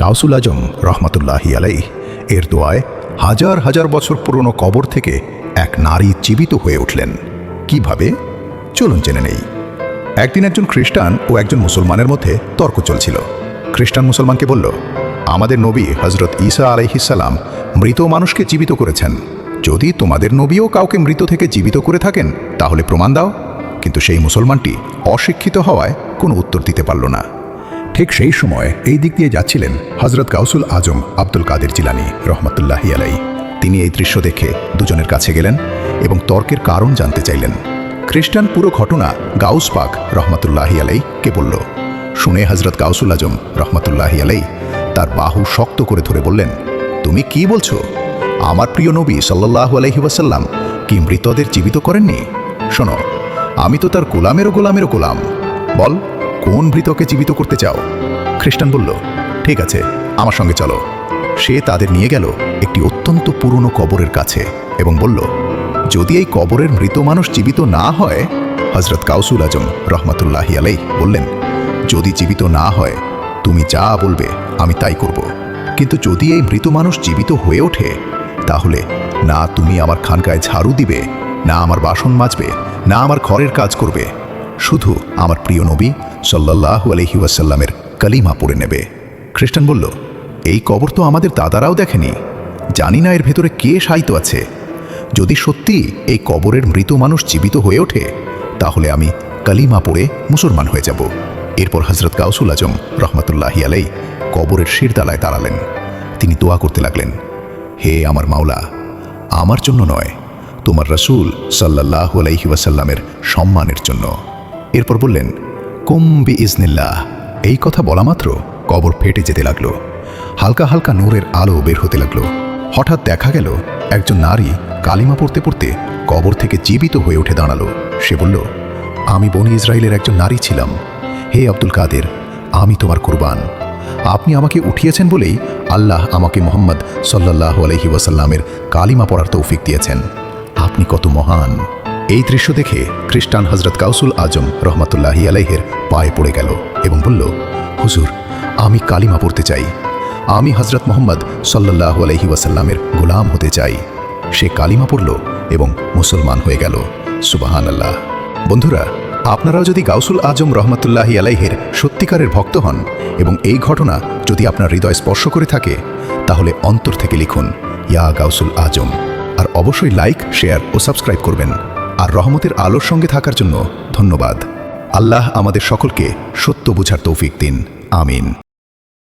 গাউসুল আজম রহমতুল্লাহি আলাইহ এর দোয়ায় হাজার হাজার বছর পুরনো কবর থেকে এক নারী জীবিত হয়ে উঠলেন। কিভাবে? চলুন জেনে নেই। একদিন একজন খ্রিস্টান ও একজন মুসলমানের মধ্যে তর্ক চলছিল। খ্রিস্টান মুসলমানকে বলল, আমাদের নবী হজরত ঈসা আলাইহিসসালাম মৃত মানুষকে জীবিত করেছেন। যদি তোমাদের নবীও কাউকে মৃত থেকে জীবিত করে থাকেন তাহলে প্রমাণ দাও। কিন্তু সেই মুসলমানটি অশিক্ষিত হওয়ায় কোনো উত্তর দিতে পারল না। ঠিক সেই সময় এই দিক দিয়ে যাচ্ছিলেন হজরত গাউসুল আজম আব্দুল কাদের জিলানী রহমতুল্লাহি আলাই। তিনি এই দৃশ্য দেখে দুজনের কাছে গেলেন এবং তর্কের কারণ জানতে চাইলেন। খ্রিস্টান পুরো ঘটনা গাউস পাক রহমতুল্লাহি আলাইকে বলল। শুনে হজরত গাউসুল আজম রহমতুল্লাহি আলাই তার বাহু শক্ত করে ধরে বললেন, তুমি কি বলছো? আমার প্রিয় নবী সাল্লাল্লাহু আলাইহি ওয়াসাল্লাম কি মৃতদের জীবিত করেননি? শোনো, আমি তো তার গোলামেরও গোলাম। বল, কোন মৃতকে জীবিত করতে চাও? খ্রিস্টান বলল, ঠিক আছে, আমার সঙ্গে চলো। সে তাদের নিয়ে গেল একটি অত্যন্ত পুরনো কবরের কাছে এবং বলল, যদি এই কবরের মৃত মানুষ জীবিত না হয়। হজরত গাউসুল আজম রহমতুল্লাহি আলাই বললেন, যদি জীবিত না হয় তুমি যা বলবে আমি তাই করব। কিন্তু যদি এই মৃত মানুষ জীবিত হয়ে ওঠে তাহলে না তুমি আমার খানকায় ঝাড়ু দিবে, না আমার বাসন মাজবে, না আমার ঘরের কাজ করবে, শুধু আমার প্রিয় নবী সাল্লাল্লাহু আলাইহি ওয়াসাল্লামের কালিমা পড়ে নেবে। খ্রিস্টান বলল, এই কবর তো আমাদের দাদারাও দেখেনি, জানি না এর ভেতরে কে শায়িত আছে। যদি সত্যি এই কবরের মৃত মানুষ জীবিত হয়ে ওঠে তাহলে আমি কালিমা পড়ে মুসলমান হয়ে যাব। এরপর হজরত গাউসুল আজম রহমতুল্লাহি আলাই কবরের শিরদালায় দাঁড়ালেন। তিনি দোয়া করতে লাগলেন, হে আমার মাওলা, আমার জন্য নয়, তোমার রাসূল সাল্লাল্লাহু আলাইহি ওয়াসাল্লামের সম্মানের জন্য। এরপর বললেন, কুম বিইজনিল্লাহ। এই কথা বলা মাত্র কবর ফেটে যেতে লাগলো। হালকা হালকা নূরের আলো বের হতে লাগলো। হঠাৎ দেখা গেল একজন নারী কালিমা পড়তে পড়তে কবর থেকে জীবিত হয়ে উঠে দাঁড়ালো। সে বলল, আমি বনি ইসরায়েলের একজন নারী ছিলাম। হে আব্দুল কাদের, আমি তোমার কুরবান। আপনি আমাকে উঠিয়েছেন বলেই আল্লাহ আমাকে মুহাম্মদ সাল্লাল্লাহু আলাইহি ওয়াসাল্লামের কালিমা পড়ার তৌফিক দিয়েছেন। আপনি কত মহান। এই দৃশ্য দেখে খ্রিস্টান হজরত গাউসুল আজম রহমতুল্লাহি আলাইহের পায়ে পড়ে গেল এবং বলল, হুজুর, আমি কালিমা পড়তে চাই। আমি হজরত মুহাম্মদ সাল্লাল্লাহু আলাইহি ওয়াসাল্লামের গোলাম হতে চাই। সে কালিমা পড়ল এবং মুসলমান হয়ে গেল। সুবহানাল্লাহ। বন্ধুরা, আপনারাও যদি গাউসুল আজম রহমতুল্লাহি আলাইহের সত্যিকারের ভক্ত হন এবং এই ঘটনা যদি আপনার হৃদয় স্পর্শ করে থাকে তাহলে অন্তর থেকে লিখুন, ইয়া গাউসুল আজম। আর অবশ্যই লাইক, শেয়ার ও সাবস্ক্রাইব করবেন। আর রহমতের আলোর সঙ্গে থাকার জন্য ধন্যবাদ। আল্লাহ আমাদের সকলকে সত্য বুঝার তৌফিক দিন। আমিন।